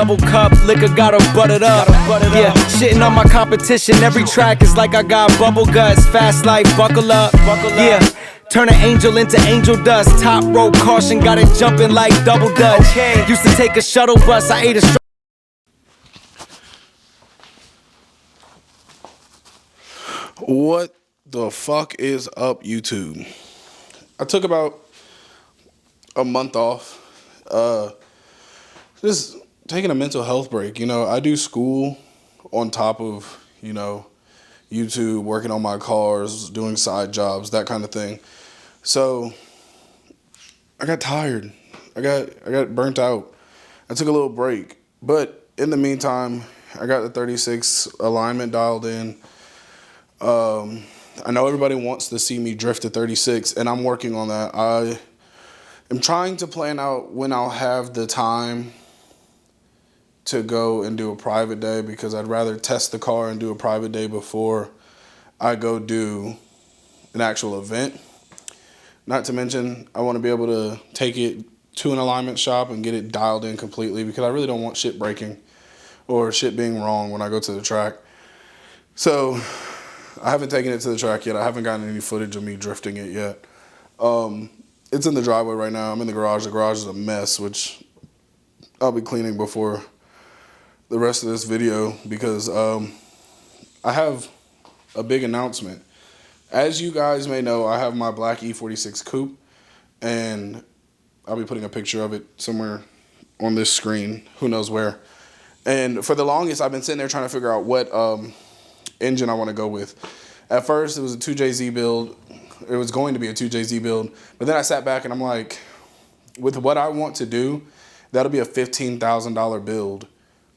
Double cup, liquor got her buttered up. Yeah, shitting on my competition. Every track is like I got bubble guts. Fast life, buckle up. Yeah, turn an angel into angel dust. Top rope caution, got it jumping like double dutch. Used to take a shuttle bus, I ate a What the fuck is up, YouTube? I took about a month off. Just taking a mental health break. You know, I do school on top of, you know, YouTube, working on my cars, doing side jobs, that kind of thing. So I got tired. I got burnt out. I took a little break. But in the meantime, I got the 36 alignment dialed in. I know everybody wants to see me drift to 36, and I'm working on that. I am trying to plan out when I'll have the time to go and do a private day, because I'd rather test the car and do a private day before I go do an actual event. Not to mention, I want to be able to take it to an alignment shop and get it dialed in completely, because I really don't want shit breaking or shit being wrong when I go to the track. So I haven't taken it to the track yet. I haven't gotten any footage of me drifting it yet. It's in the driveway right now. I'm in the garage. The garage is a mess, which I'll be cleaning before the rest of this video, because I have a big announcement. As you guys may know, I have my black E46 coupe, and I'll be putting a picture of it somewhere on this screen, who knows where. And for the longest, I've been sitting there trying to figure out what engine I want to go with. At first, it was a 2JZ build. It was going to be a 2JZ build, but then I sat back and I'm like, with what I want to do, that'll be a $15,000 build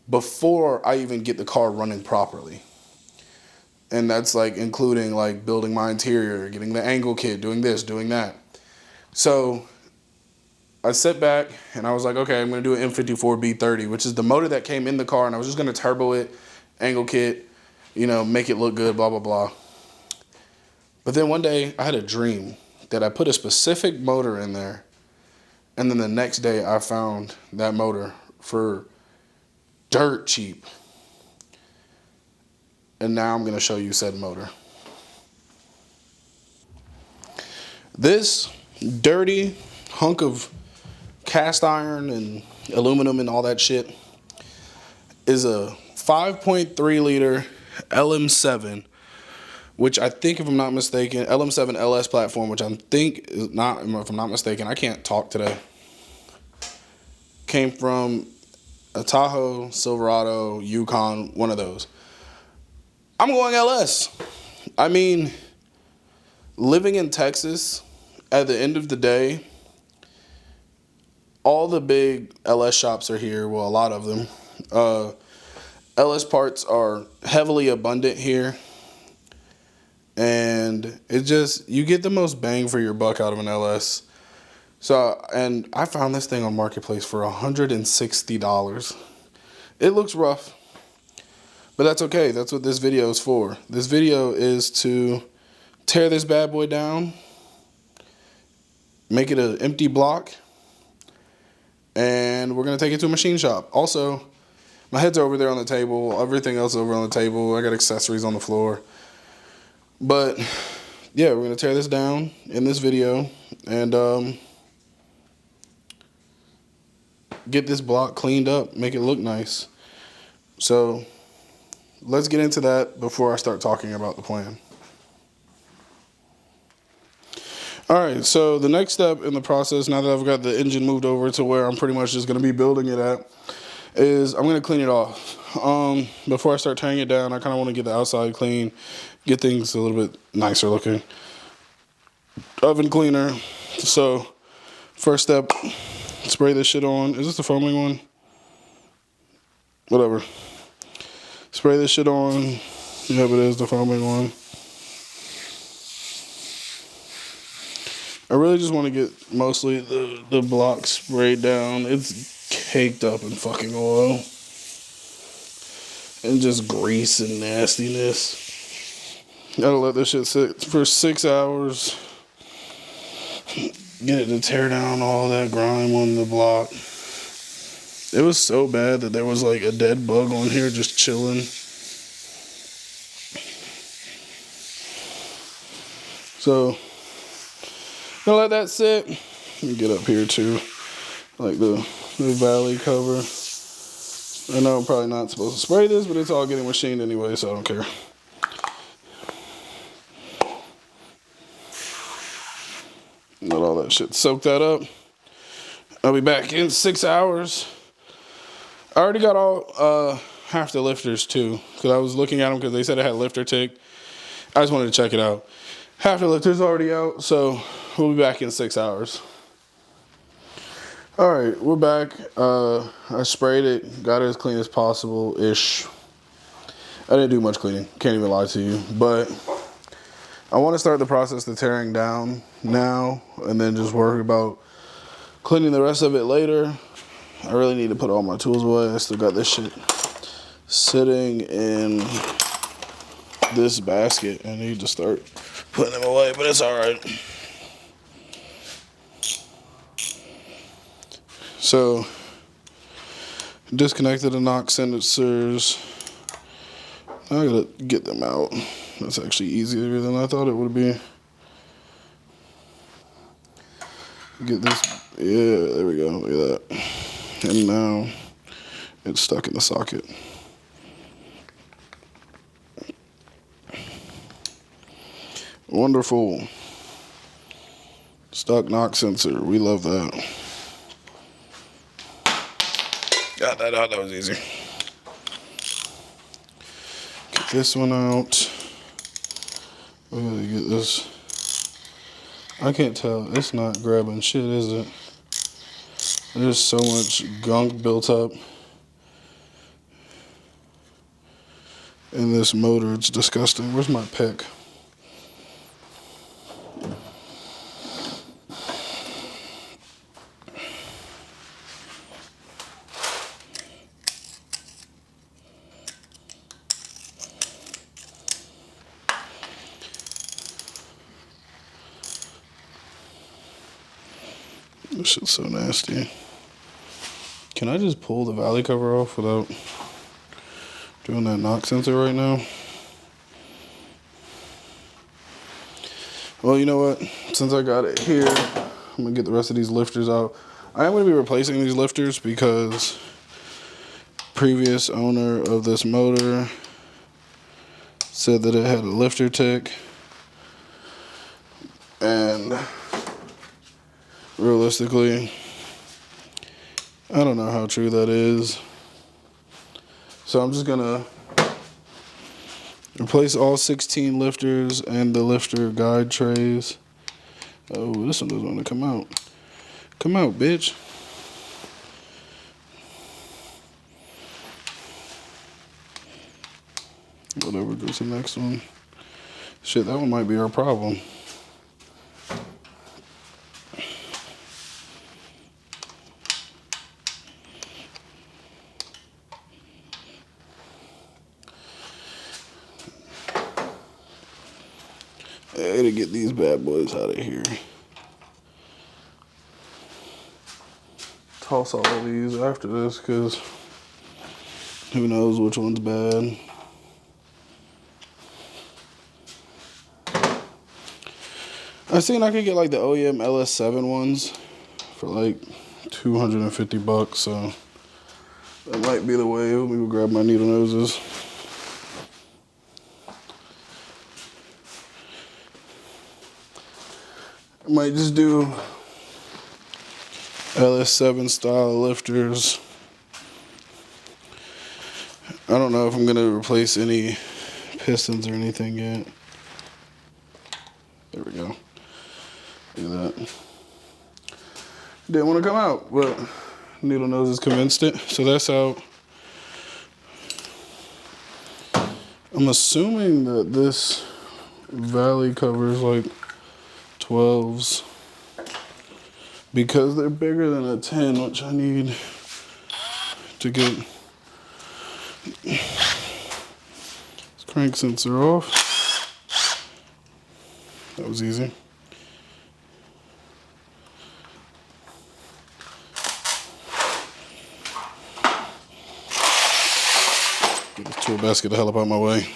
before I even get the car running properly. And that's like including like building my interior, getting the angle kit, doing this, doing that. So I sat back and I was like, okay, I'm going to do an M54 B30, which is the motor that came in the car, and I was just going to turbo it, angle kit, you know, make it look good, blah, blah, blah. But then one day I had a dream that I put a specific motor in there, and then the next day I found that motor for dirt cheap. And now I'm going to show you said motor. This dirty hunk of cast iron and aluminum and all that shit is a 5.3 liter LM7, which I think, if I'm not mistaken, LM7 LS platform, which I think is not, if I'm not mistaken, I can't talk today, came from a Tahoe, Silverado, Yukon, one of those. I'm going LS. I mean, living in Texas, at the end of the day, all the big LS shops are here. Well, a lot of them. LS parts are heavily abundant here. And it just, you get the most bang for your buck out of an LS. So, and I found this thing on Marketplace for $160. It looks rough, but that's okay. That's what this video is for. This video is to tear this bad boy down, make it an empty block, and we're going to take it to a machine shop. Also, my head's over there on the table. Everything else over on the table. I got accessories on the floor. But yeah, we're going to tear this down in this video and get this block cleaned up, make it look nice. So let's get into that before I start talking about the plan. All right, so the next step in the process, now that I've got the engine moved over to where I'm pretty much just going to be building it at, is I'm going to clean it off. Before I start tearing it down, I kind of want to get the outside clean, get things a little bit nicer looking. Oven cleaner. So first step, spray this shit on. Is this the foaming one? Whatever. Spray this shit on. Yep, it is the foaming one. I really just want to get mostly the block sprayed down. It's caked up in fucking oil and just grease and nastiness. Gotta let this shit sit for 6 hours. Get it to tear down all that grime on the block. It was so bad that there was like a dead bug on here just chilling. So, gonna let that sit. Let me get up here too. Like the valley cover. I know I'm probably not supposed to spray this, but it's all getting machined anyway, so I don't care. Let all that shit soak that up. I'll be back in 6 hours. I already got all half the lifters too, because I was looking at them because they said it had lifter tick. I just wanted to check it out. Half the lifter's already out, so we'll be back in 6 hours. All right, we're back. I sprayed it, got it as clean as possible-ish. I didn't do much cleaning, can't even lie to you. But I want to start the process of tearing down now and then just worry about cleaning the rest of it later. I really need to put all my tools away. I still got this shit sitting in this basket. I need to start putting them away, but it's all right. So, disconnected the knock sensors. I gotta get them out. That's actually easier than I thought it would be. Get this, yeah, there we go, look at that. And now it's stuck in the socket. Wonderful. Stock knock sensor, we love that. Got that out, that was easy. Get this one out. We gotta get this. I can't tell, it's not grabbing shit, is it? There's so much gunk built up in this motor, it's disgusting. Where's my pick? This shit's so nasty. Can I just pull the valley cover off without doing that knock sensor right now? Well, you know what? Since I got it here, I'm gonna get the rest of these lifters out. I am gonna be replacing these lifters because previous owner of this motor said that it had a lifter tick, and realistically, I don't know how true that is. So I'm just gonna replace all 16 lifters and the lifter guide trays. Oh, this one doesn't want to come out. Come out, bitch. Whatever goes to the next one. Shit, that one might be our problem. I gotta get these bad boys out of here. Toss all of these after this, because who knows which one's bad. I seen I could get like the OEM LS7 ones for like $250, so that might be the way. Let me go grab my needle noses. I might just do LS7 style lifters. I don't know if I'm gonna replace any pistons or anything yet. There we go. Look at that. Didn't want to come out, but needle noses convinced it, so that's out. I'm assuming that this valley covers like 12s because they're bigger than a 10, which I need to get this crank sensor off. That was easy. tool basket the hell up out of my way.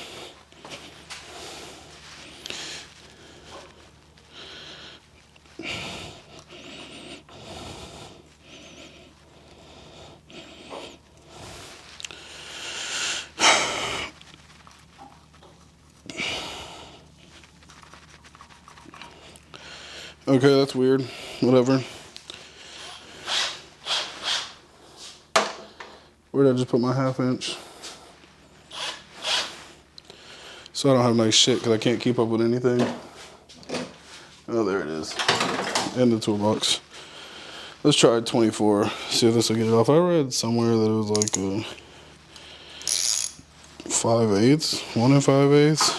Okay, that's weird. Whatever. Where did I just put my 1/2 inch? So I don't have nice shit because I can't keep up with anything. Oh, there it is. In the toolbox. Let's try 24. See if this will get it off. I read somewhere that it was like a 5/8, 1 5/8.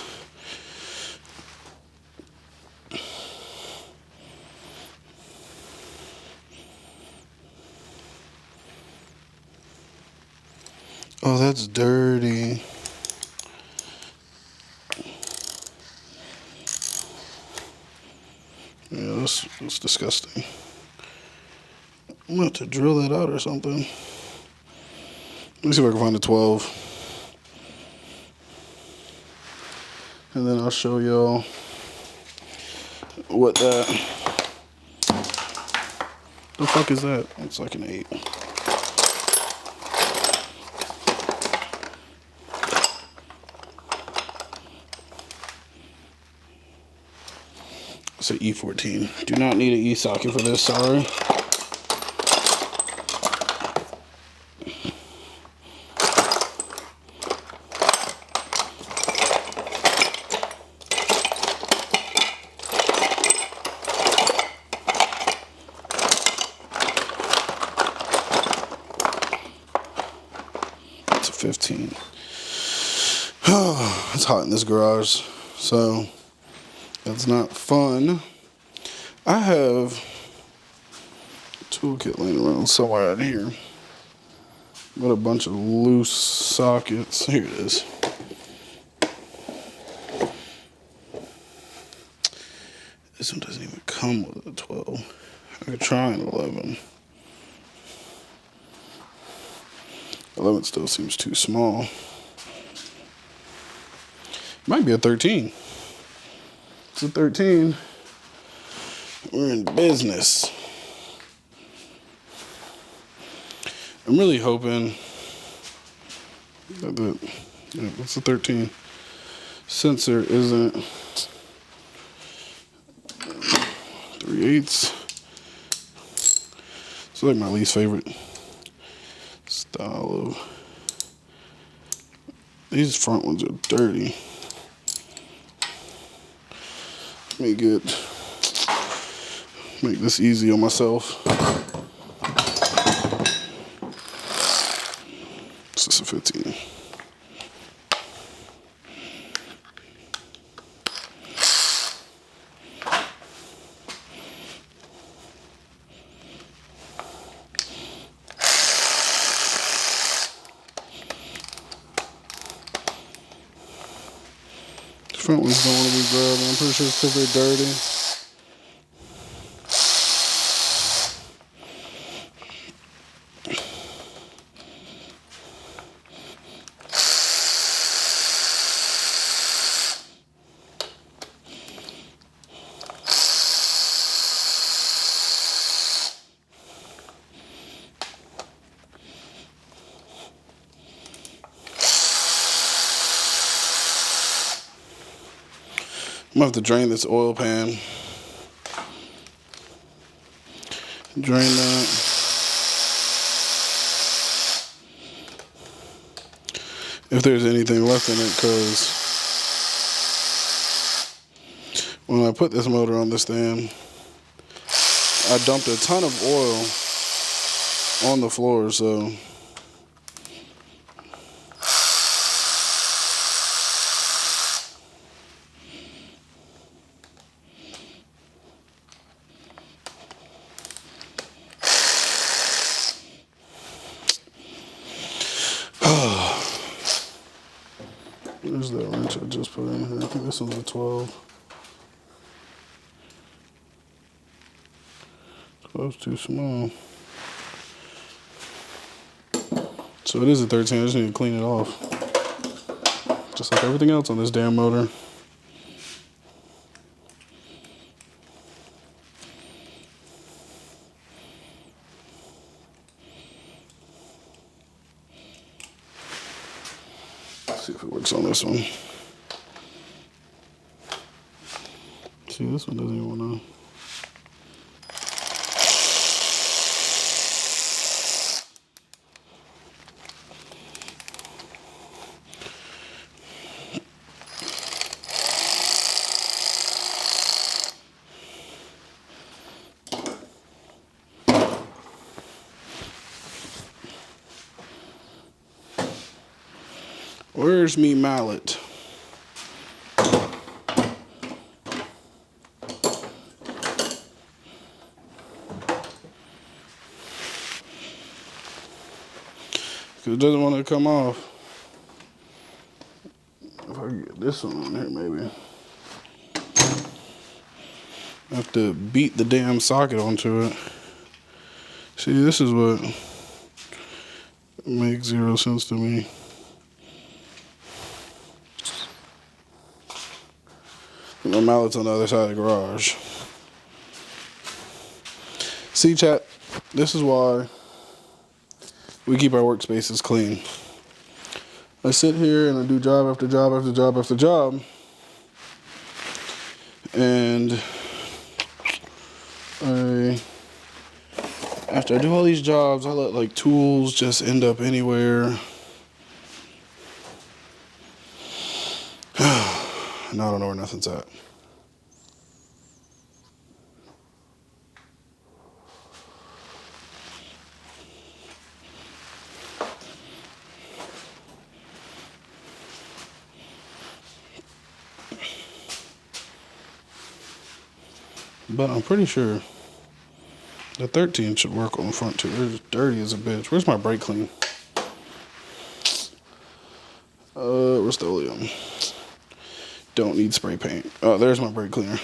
Oh, that's dirty. Yeah, that's disgusting. I'm gonna have to drill that out or something. Let me see if I can find a 12. And then I'll show y'all what that. The fuck is that? It's like an 8. It's an E14. Do not need an E-socket for this, sorry. It's a 15. It's hot in this garage, so that's not fun. I have a toolkit laying around somewhere out here. Got a bunch of loose sockets. Here it is. This one doesn't even come with a 12. I could try an 11. 11 still seems too small. Might be a 13. It's a 13. We're in business. I'm really hoping that what's the 13 sensor isn't 3/8. It's like my least favorite style of. These front ones are dirty. Let me make this easy on myself. This is a 15. The front ones don't want to be grabbed. I'm pretty sure it's because they're dirty. I'm gonna have to drain this oil pan. Drain that. If there's anything left in it, because when I put this motor on this thing, I dumped a ton of oil on the floor, so where's that wrench I just put in here? I think this one's a 12. 12's too small. So it is a 13. I just need to clean it off. Just like everything else on this damn motor. Let's see if it works on this one. See, this one doesn't even want to. Where's me mallet? Because it doesn't want to come off. If I can get this one on here, maybe. I have to beat the damn socket onto it. See, this is what makes zero sense to me. My mallet's on the other side of the garage. See, chat, this is why we keep our workspaces clean. I sit here and I do job after job after job after job. And after I do all these jobs, I let like tools just end up anywhere. Now I don't know where nothing's at. But I'm pretty sure the 13 should work on the front too. It's dirty as a bitch. Where's my brake clean? Rust-Oleum. Don't need spray paint. Oh, there's my brake cleaner.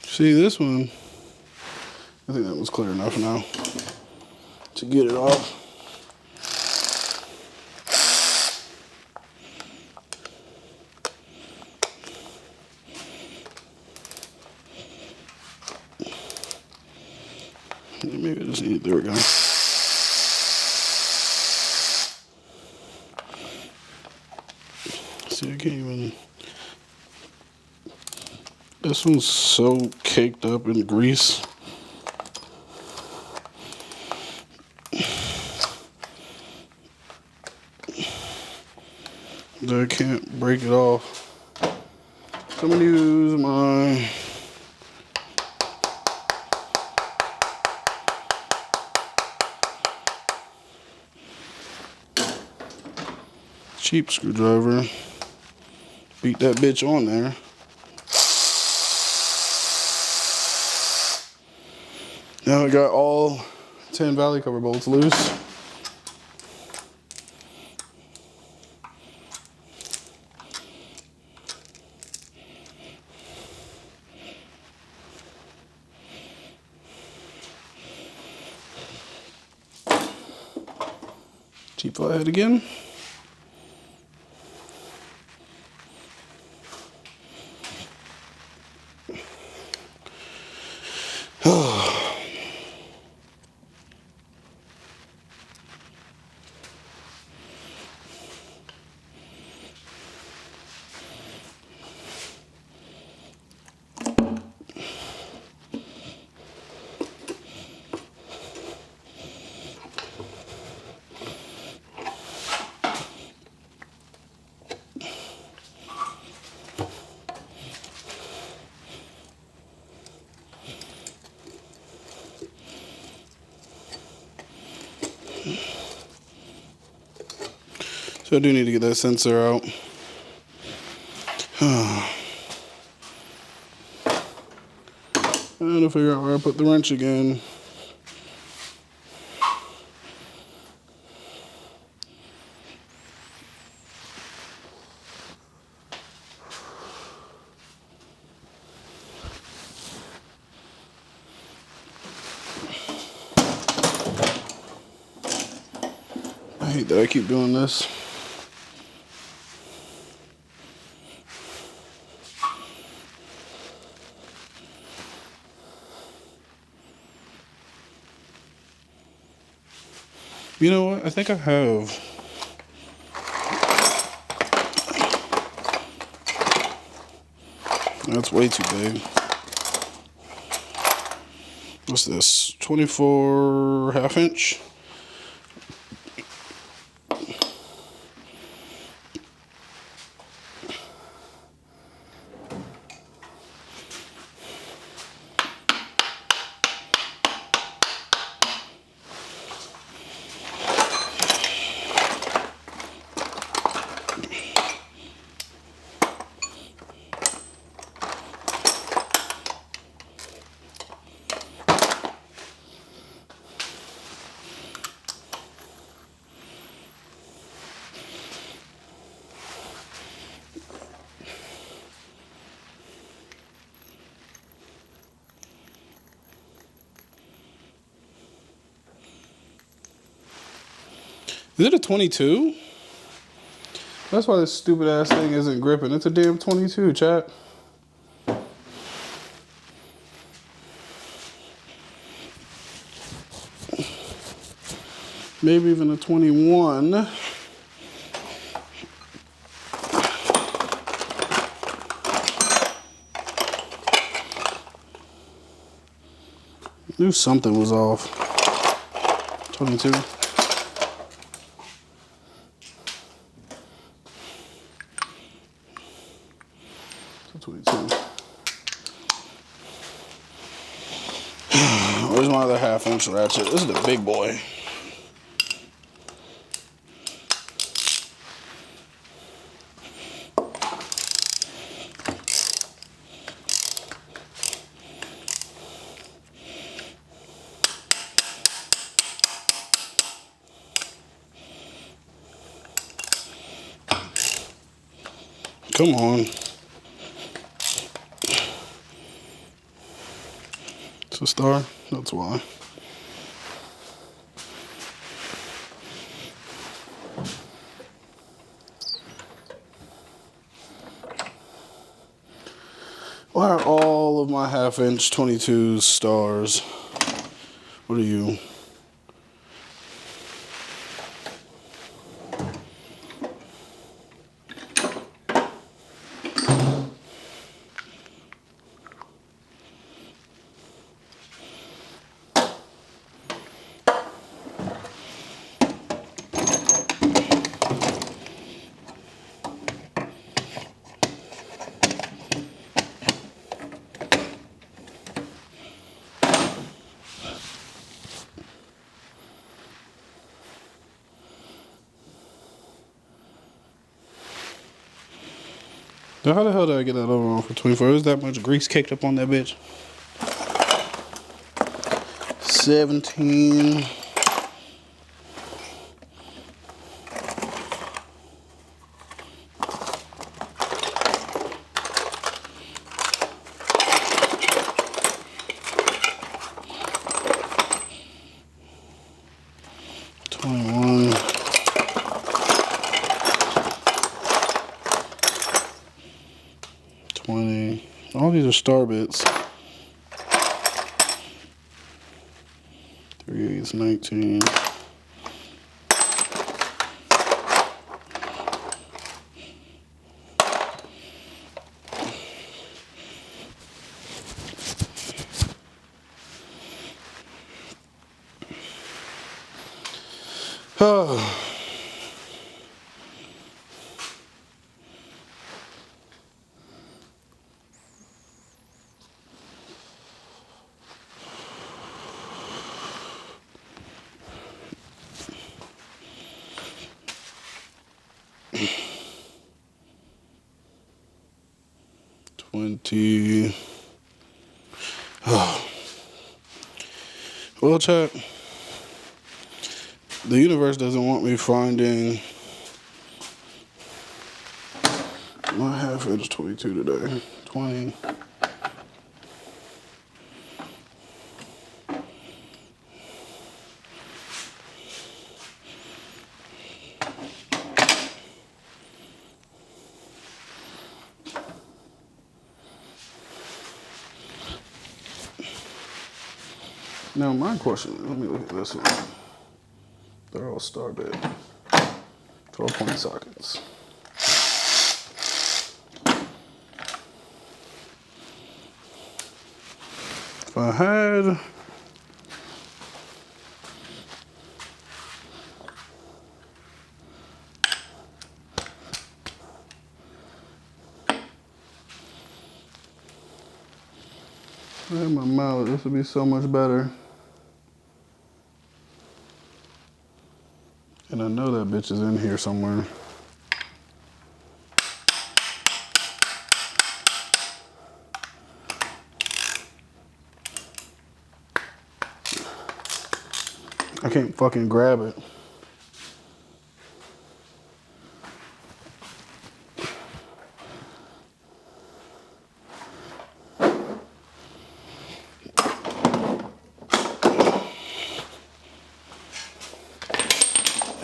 See, this one, I think that was clear enough now to get it off. Maybe I just need, there we go. See, I can't even. This one's so caked up in grease. That I can't break it off. So I'm gonna use my cheap screwdriver. Beat that bitch on there. Now I got all 10 valley cover bolts loose. Cheap flathead again. So I do need to get that sensor out. And to figure out where I put the wrench again. I hate that I keep doing this. You know what? I think I have. That's way too big. What's this? 24 half inch? Is it a 22? That's why this stupid ass thing isn't gripping. It's a damn 22, chat. Maybe even a 21. Knew something was off. 22. 22. Where's my other half-inch ratchet? This is the big boy. Come on. It's a star? That's why. Why are all of my half-inch 22s stars? What are you? Now, how the hell did I get that over on for 24? There's that much grease caked up on that bitch. 17. All these are star bits. 3 8 19. Oh. T. Oh. Well, chat, the universe doesn't want me finding my half inch 22 today. 20. Now, my question, let me look at this one. They're all star bit. 12-point sockets. If I had my mallet, this would be so much better. And I know that bitch is in here somewhere. I can't fucking grab it.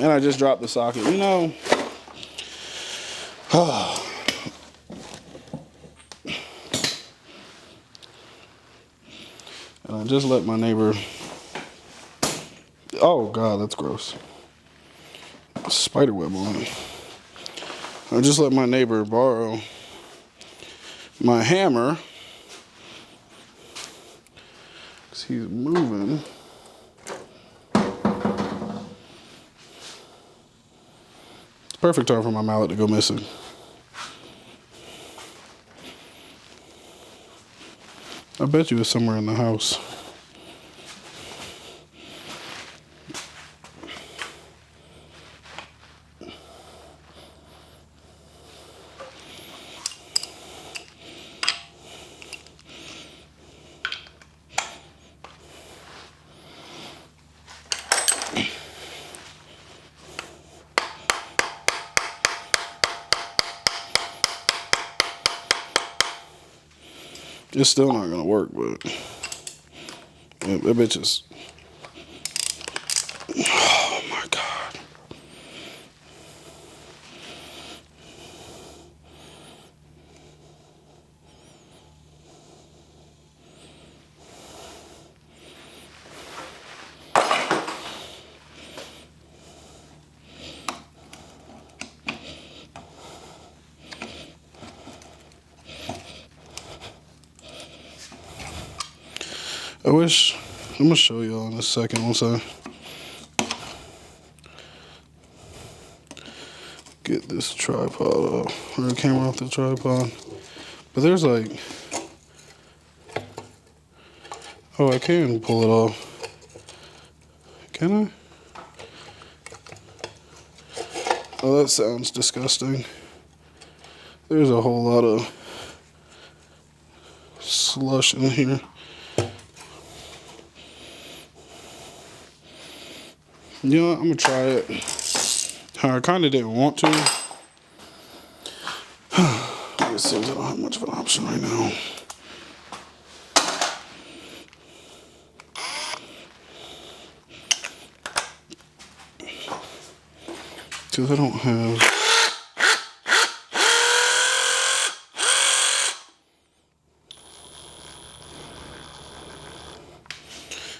And I just dropped the socket. You know, and I just let my neighbor. Oh God, that's gross. Spider web on it. I just let my neighbor borrow my hammer because he's moving. It's perfect time for my mallet to go missing. I bet you it's somewhere in the house. It's still not gonna work, but that bitch is. Oh my God. I wish, I'm gonna show y'all in a second once I get this tripod off, or the camera off the tripod. But there's like, oh, I can pull it off. Can I? Oh, that sounds disgusting. There's a whole lot of slush in here. You know what? I'm gonna try it. I kind of didn't want to. It seems I don't have much of an option right now. Because I don't have.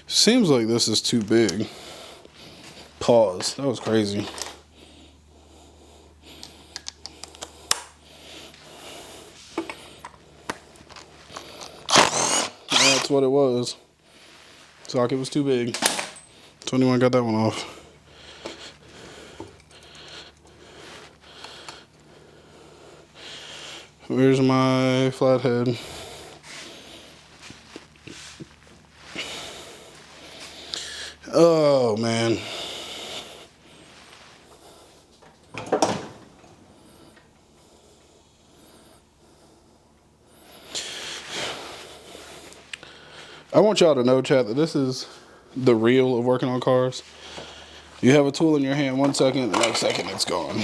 Seems like this is too big. Pause. That was crazy. That's what it was. Socket was too big. 21 got that one off. Where's my flathead? Oh man. I want y'all to know, chat, that this is the real of working on cars. You have a tool in your hand 1 second, the next second it's gone.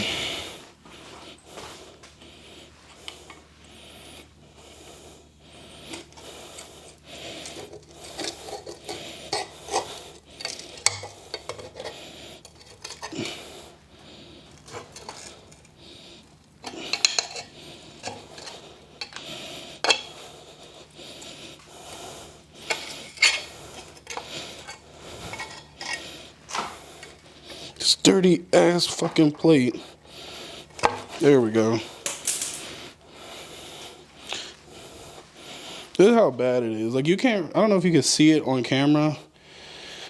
This dirty ass fucking plate. There we go. This is how bad it is. Like, you can't, I don't know if you can see it on camera.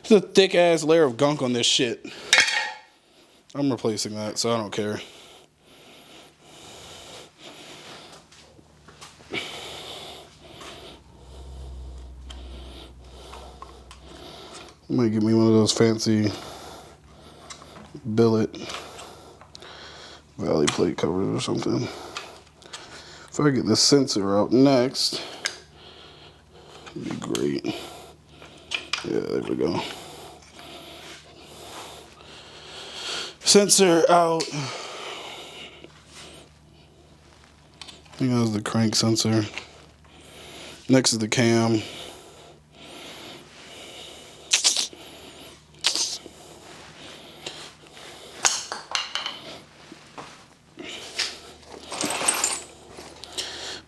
There's a thick ass layer of gunk on this shit. I'm replacing that, so I don't care. I might give me one of those fancy billet valley plate covers or something. If I get the sensor out next, it'd be great. Yeah, there we go. Sensor out. I think that was the crank sensor. Next is the cam.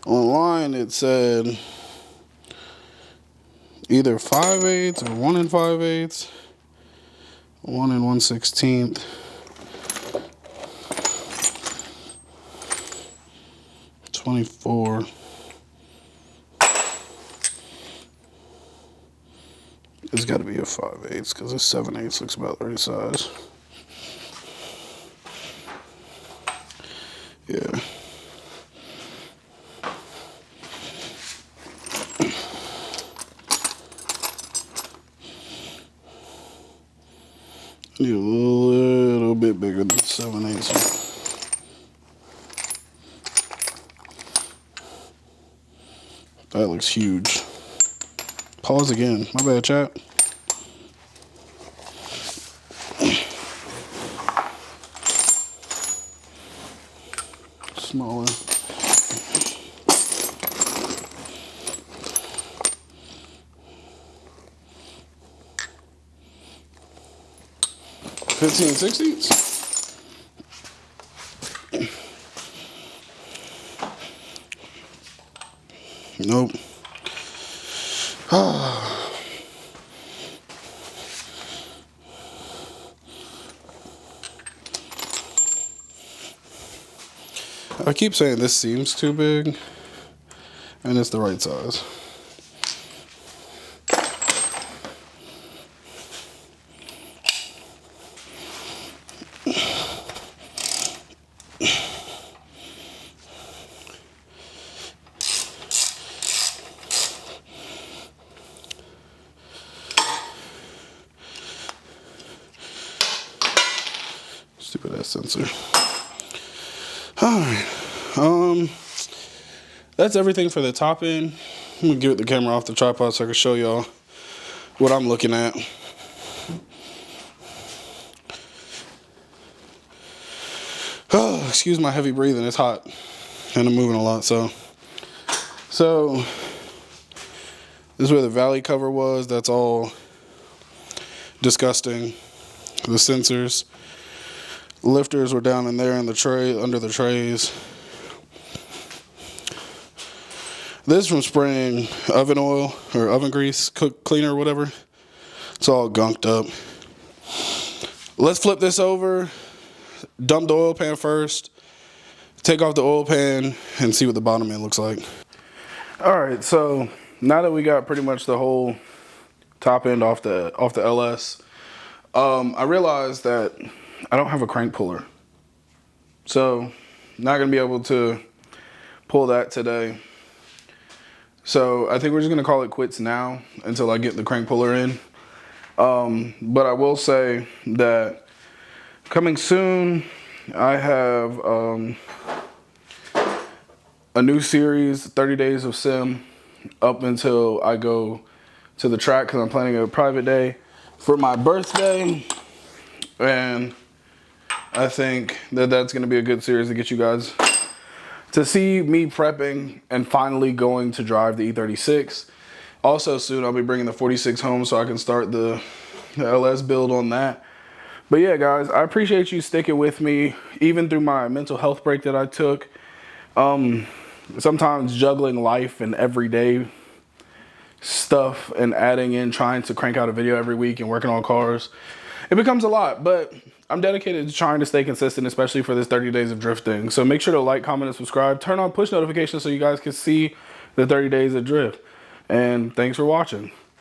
Online it said either 5/8 or 1 5/8, 1 1/16. 24. It's got to be a 5/8 because this 7/8 looks about the right size. Yeah. Need a little bit bigger than 7/8. That looks huge. Pause again. My bad, chat. Smaller. Fifteen sixteenths. Nope. I keep saying this seems too big, and it's the right size. Stupid ass sensor. Alright. That's everything for the top end. I'm gonna get the camera off the tripod so I can show y'all what I'm looking at. Oh, excuse my heavy breathing, it's hot. And I'm moving a lot, so this is where the valley cover was. That's all disgusting. The sensors. Lifters were down in there in the tray, under the trays. This is from spraying oven oil or oven grease, cook cleaner or whatever. It's all gunked up. Let's flip this over, dump the oil pan first, take off the oil pan, and see what the bottom end looks like. All right, so now that we got pretty much the whole top end off the LS, I realized that I don't have a crank puller. So, not gonna be able to pull that today. So, I think we're just gonna call it quits now until I get the crank puller in. But I will say that coming soon, I have a new series, 30 Days of Sim, up until I go to the track because I'm planning a private day for my birthday. And I think that that's going to be a good series to get you guys to see me prepping and finally going to drive the E36. Also soon I'll be bringing the 46 home so I can start the LS build on that. But yeah, guys, I appreciate you sticking with me even through my mental health break that I took. Sometimes juggling life and everyday stuff and adding in trying to crank out a video every week and working on cars, it becomes a lot, but I'm dedicated to trying to stay consistent, especially for this 30 days of drifting. So make sure to like, comment, and subscribe. Turn on push notifications so you guys can see the 30 days of drift. And thanks for watching.